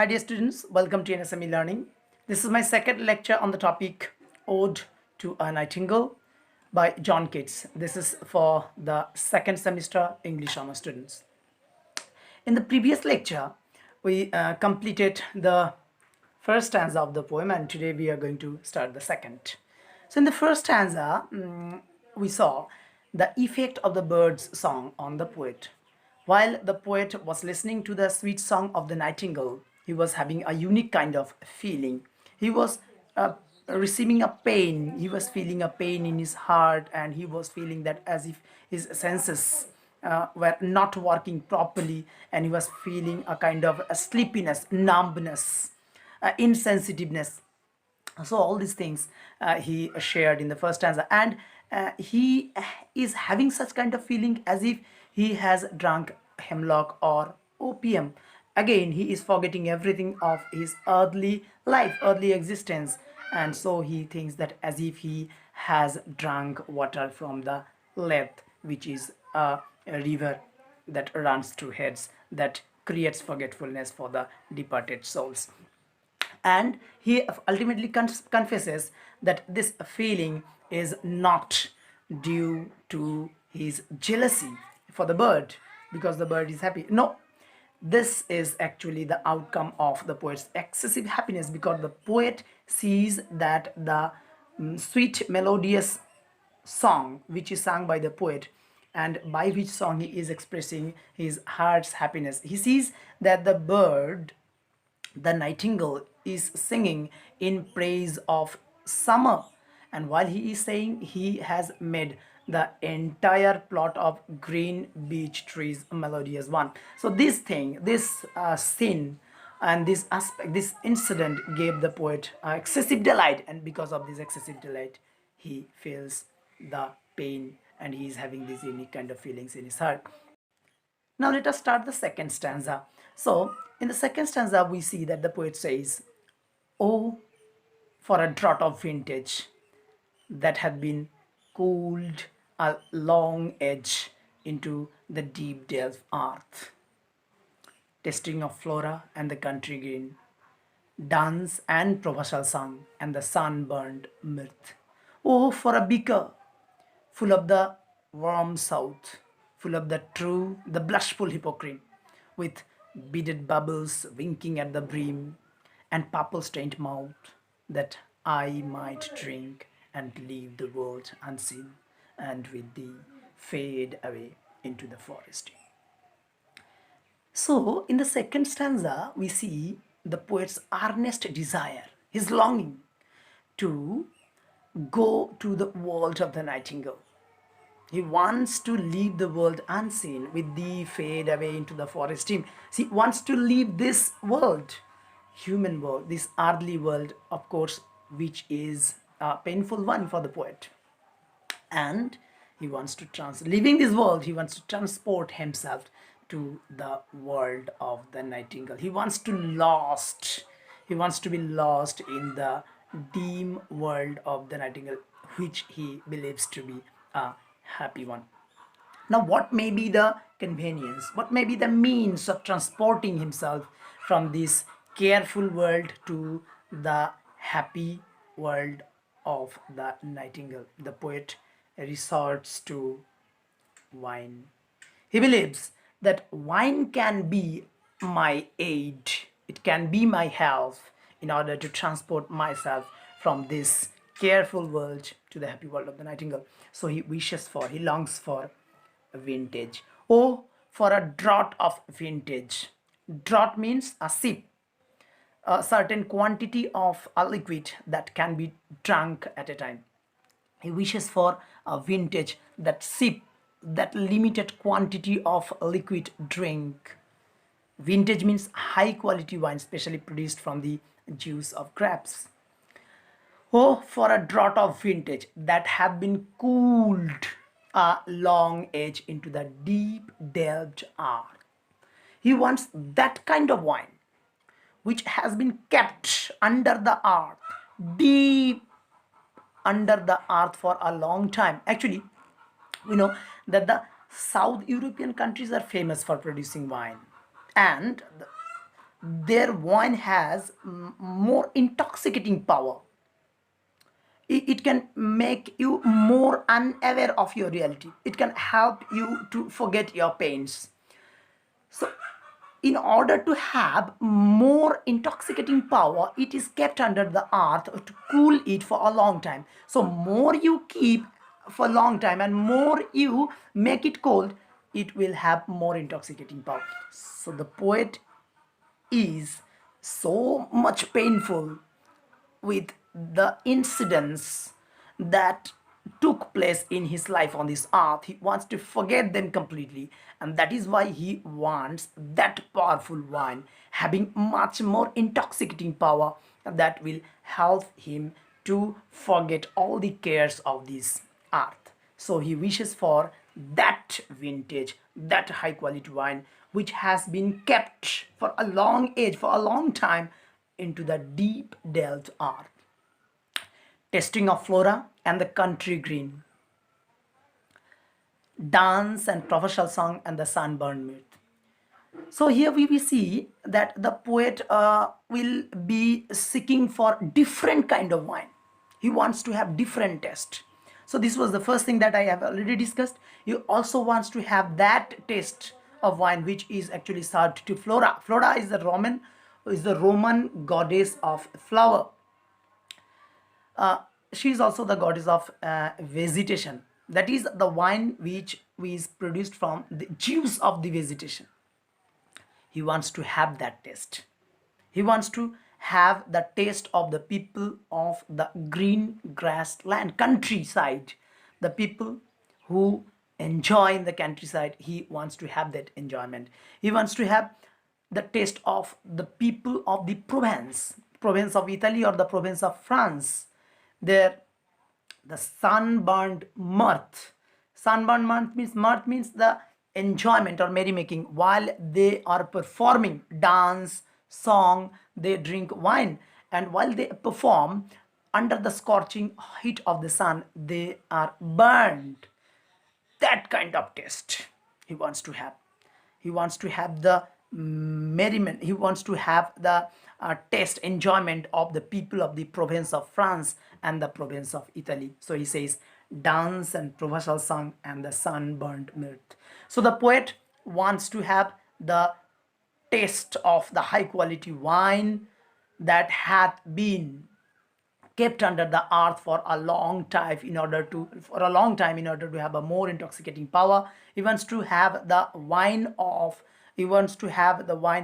Hi dear students, welcome to NSM-LEARNING. This is my second lecture on the topic Ode to a Nightingale by John Keats. This is for the second semester English Honor students. In the previous lecture, we completed the first stanza of the poem, and today we are going to start the second. So in the first stanza, we saw the effect of the bird's song on the poet. While the poet was listening to the sweet song of the nightingale, he was having a unique kind of feeling. He was receiving a pain. He was feeling a pain in his heart, and he was feeling that as if his senses were not working properly, and he was feeling a kind of a sleepiness, numbness, insensitiveness. So all these things he shared in the first stanza, and he is having such kind of feeling as if he has drunk hemlock or opium. Again, he is forgetting everything of his earthly life, earthly existence, and so he thinks that as if he has drunk water from the Leth, which is a river that runs through heads, that creates forgetfulness for the departed souls. And he ultimately confesses that this feeling is not due to his jealousy for the bird because the bird is happy. No, this is actually the outcome of the poet's excessive happiness, because the poet sees that the sweet melodious song which is sung by the poet, and by which song he is expressing his heart's happiness, he sees that the bird, the nightingale, is singing in praise of summer, and while he is saying, he has made the entire plot of green beech trees a melodious one. So this thing, this scene and this aspect, this incident gave the poet excessive delight, and because of this excessive delight he feels the pain, and he is having these unique kind of feelings in his heart. Now let us start the second stanza. So in the second stanza we see that the poet says, "Oh, for a draught of vintage that had been cooled a long edge into the deep delve earth, tasting of flora and the country green, dance and provincial song and the sun-burned mirth. Oh, for a beaker full of the warm south, full of the true, the blushful hypocrite, with beaded bubbles winking at the brim, and purple-stained mouth, that I might drink and leave the world unseen, and with thee fade away into the forest." So, in the second stanza, we see the poet's earnest desire, his longing to go to the world of the nightingale. He wants to leave the world unseen, with thee fade away into the forest dim. He wants to leave this world, human world, this earthly world, of course, which is a painful one for the poet. And he wants to leaving this world, he wants to transport himself to the world of the nightingale. He wants to be lost in the dim world of the nightingale, which he believes to be a happy one. Now, what may be the convenience, what may be the means of transporting himself from this careful world to the happy world of the nightingale? The poet resorts to wine. He believes that wine can be my aid, it can be my help in order to transport myself from this careful world to the happy world of the nightingale. So he longs for a vintage. Oh, for a draught of vintage. Draught means a sip, a certain quantity of a liquid that can be drunk at a time. He wishes for a vintage, that sip, that limited quantity of liquid drink. Vintage means high quality wine, specially produced from the juice of grapes. Oh, for a draught of vintage that have been cooled a long age into the deep delved earth. He wants that kind of wine which has been kept under the earth, deep under the earth for a long time. Actually, we know that the South European countries are famous for producing wine, and their wine has more intoxicating power. It can make you more unaware of your reality. It can help you to forget your pains. So in order to have more intoxicating power, it is kept under the earth to cool it for a long time. So more you keep for a long time and more you make it cold, it will have more intoxicating power. So the poet is so much painful with the incidents that took place in his life on this earth. He wants to forget them completely, and that is why he wants that powerful wine having much more intoxicating power that will help him to forget all the cares of this earth. So he wishes for that vintage, that high quality wine which has been kept for a long age, for a long time, into the deep delved earth. Testing of flora and the country green, dance and provincial song and the sunburned myth. So here we see that the poet will be seeking for different kind of wine. He wants to have different taste. So this was the first thing that I have already discussed. He also wants to have that taste of wine which is actually served to Flora. Flora is the Roman goddess of flower. She is also the goddess of vegetation. That is the wine which is produced from the juice of the vegetation. He wants to have that taste. He wants to have the taste of the people of the green grassland countryside. The people who enjoy in the countryside, he wants to have that enjoyment. He wants to have the taste of the people of the province of Italy or the province of France. There, the sunburned mirth. Sunburned mirth means the enjoyment or merrymaking while they are performing dance, song, they drink wine, and while they perform under the scorching heat of the sun, they are burned. That kind of taste he wants to have. He wants to have the merriment. He wants to have the taste, enjoyment of the people of the province of France and the province of Italy. So he says, dance and provincial song and the sunburned mirth. So the poet wants to have the taste of the high quality wine that hath been kept under the earth for a long time in order to have a more intoxicating power. He wants to have the wine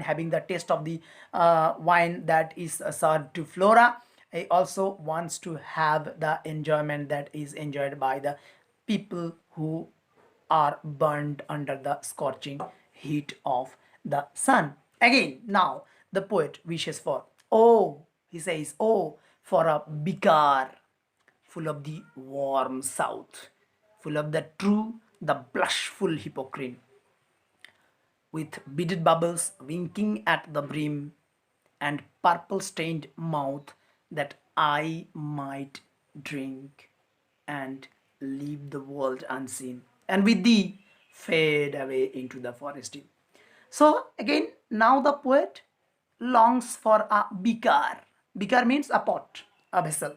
having the taste of the wine that is served to Flora. He also wants to have the enjoyment that is enjoyed by the people who are burned under the scorching heat of the sun. Again, now the poet wishes for, he says, for a bicar full of the warm south, full of the true, the blushful hypocrite, with beaded bubbles winking at the brim and purple stained mouth, that I might drink and leave the world unseen, and with thee fade away into the forest. So again, now the poet longs for a bikar. Bikar means a pot, a vessel,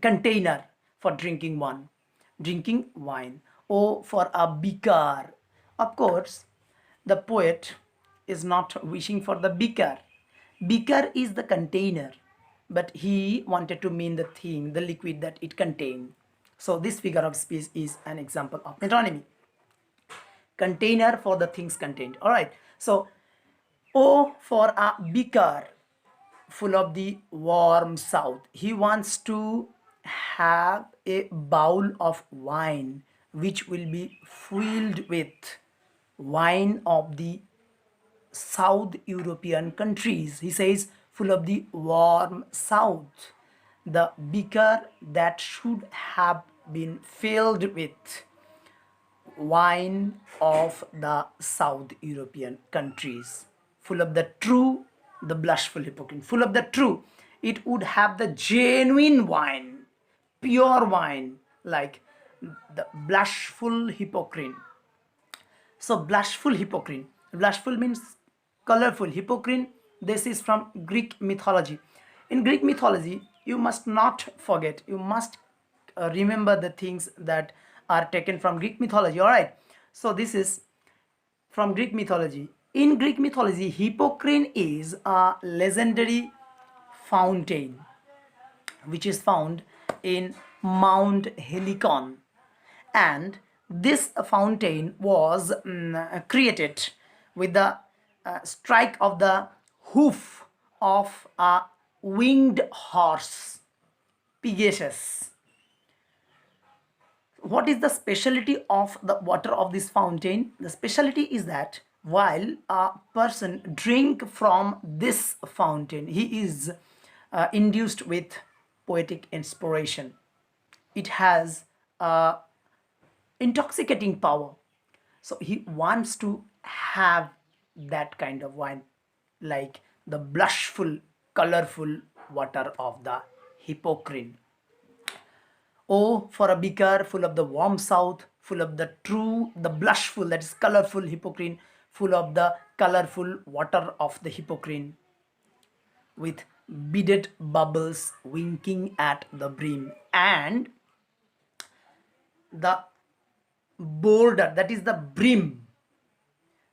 container for drinking wine. Oh, for a bikar. Of course, the poet is not wishing for the bikar. Bikar is the container, but he wanted to mean the thing, the liquid that it contained. So this figure of speech is an example of metonymy. Container for the things contained. All right. So, for a bikar full of the warm south. He wants to have a bowl of wine which will be filled with wine of the South European countries. He says, full of the warm south. The beaker that should have been filled with wine of the South European countries, full of the true, the blushful hypocrite, full of the true. It would have the genuine wine, pure wine, like the blushful hypocrite. So blushful hypocrite, Blushful means colorful. Hippocrene, this is from Greek mythology. In Greek mythology, you must not forget, you must remember the things that are taken from Greek mythology. All right. So this is from Greek mythology. In Greek mythology, Hippocrene is a legendary fountain which is found in Mount Helicon, and this fountain was created with the strike of the hoof of a winged horse, Pegasus. What is the specialty of the water of this fountain? The specialty is that while a person drink from this fountain, he is induced with poetic inspiration. It has intoxicating power. So he wants to have that kind of wine, like the blushful, colorful water of the Hippocrene. Oh, for a beaker full of the warm south, full of the true, the blushful, that is colorful Hippocrene, full of the colorful water of the Hippocrene, with beaded bubbles winking at the brim, and the border, that is the brim,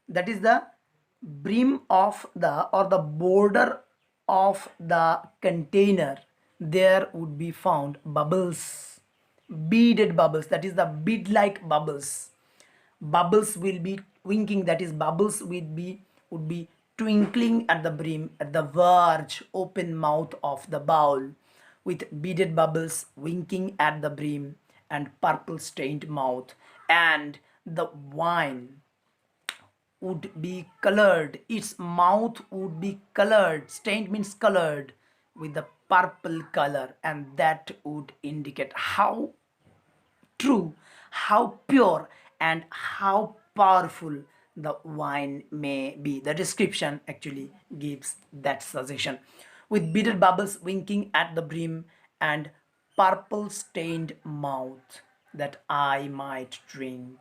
that is the brim of the, or the border of the container, there would be found bubbles, beaded bubbles, that is the bead like bubbles. Bubbles will be winking, that is bubbles would be twinkling at the brim, at the verge, open mouth of the bowl, with beaded bubbles winking at the brim and purple stained mouth, and the wine would be colored, its mouth would be colored, stained means colored, with the purple color, and that would indicate how true, how pure, and how powerful the wine may be. The description actually gives that suggestion. With beaded bubbles winking at the brim and purple stained mouth, that I might drink,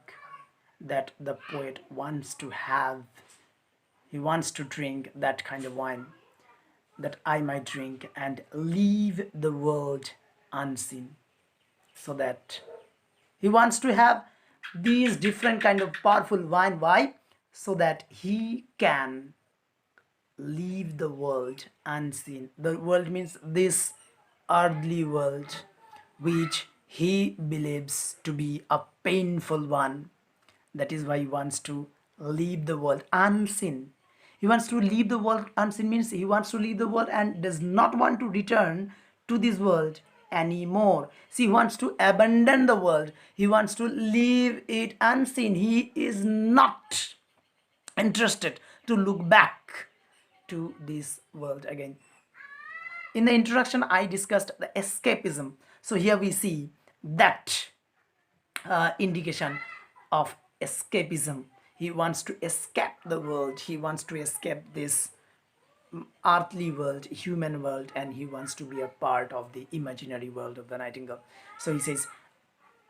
that the poet wants to have. He wants to drink that kind of wine, that I might drink and leave the world unseen. So that he wants to have these different kind of powerful wine. Why? So that he can leave the world unseen. The world means this earthly world, which he believes to be a painful one. That is why he wants to leave the world unseen. He wants to leave the world unseen means he wants to leave the world and does not want to return to this world anymore. See, he wants to abandon the world. He wants to leave it unseen. He is not interested to look back to this world again. In the introduction, I discussed the escapism. So here we see that indication of escapism. He wants to escape the world. He wants to escape this earthly world, human world, and he wants to be a part of the imaginary world of the nightingale. So he says,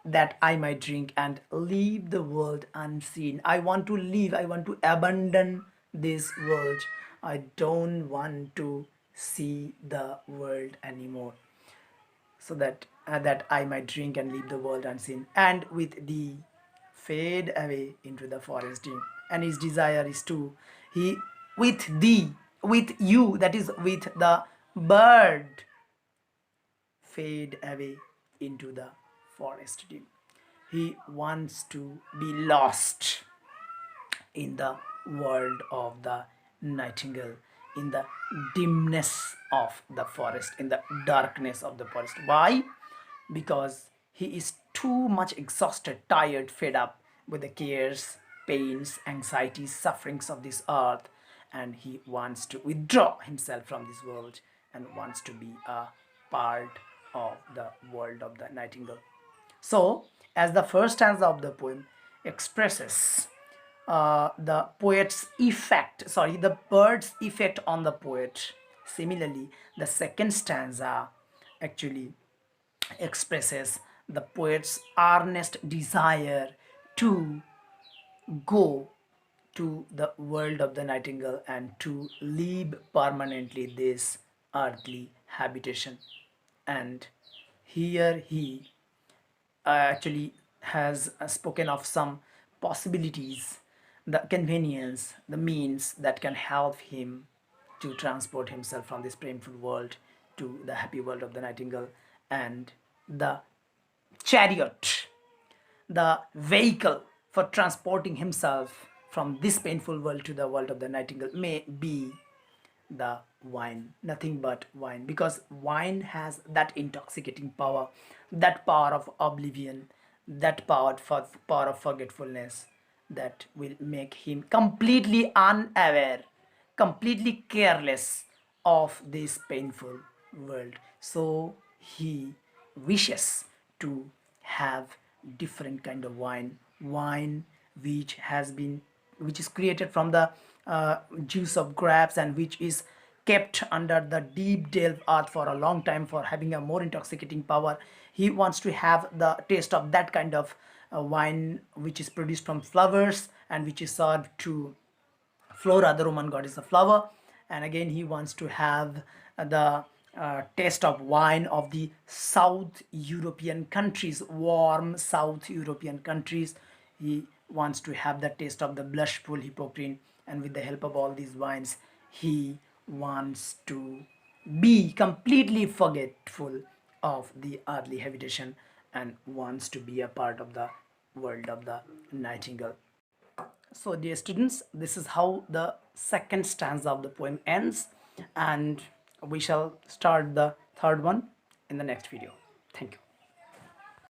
that I might drink and leave the world unseen. I want to leave, I want to abandon this world. I don't want to see the world anymore. So that I might drink and leave the world unseen, and with thee fade away into the forest dim. And his desire is to, he, with thee, with you, that is with the bird, fade away into the forest dim. He wants to be lost in the world of the nightingale, in the dimness of the forest, in the darkness of the forest. Why? Because he is too much exhausted, tired, fed up with the cares, pains, anxieties, sufferings of this earth, and he wants to withdraw himself from this world and wants to be a part of the world of the nightingale. So, as the first stanza of the poem expresses the poet's effect, sorry, the bird's effect on the poet, similarly, the second stanza actually expresses the poet's earnest desire to go to the world of the nightingale and to leave permanently this earthly habitation. And here he actually has spoken of some possibilities, the convenience, the means that can help him to transport himself from this painful world to the happy world of the nightingale. And the chariot, the vehicle for transporting himself from this painful world to the world of the nightingale, may be the wine, nothing but wine, because wine has that intoxicating power, that power of oblivion, that power of forgetfulness, that will make him completely unaware, completely careless of this painful world. So he wishes to have different kind of wine which is created from the juice of grapes, and which is kept under the deep delve earth for a long time for having a more intoxicating power. He wants to have the taste of that kind of wine which is produced from flowers and which is served to Flora, the Roman goddess of flower. And again, he wants to have the taste of wine of the South European countries, warm South European countries. He wants to have the taste of the blushful Hippocrene, and with the help of all these wines, he wants to be completely forgetful of the earthly habitation and wants to be a part of the world of the nightingale. So, dear students, this is how the second stanza of the poem ends, and we shall start the third one in the next video. Thank you.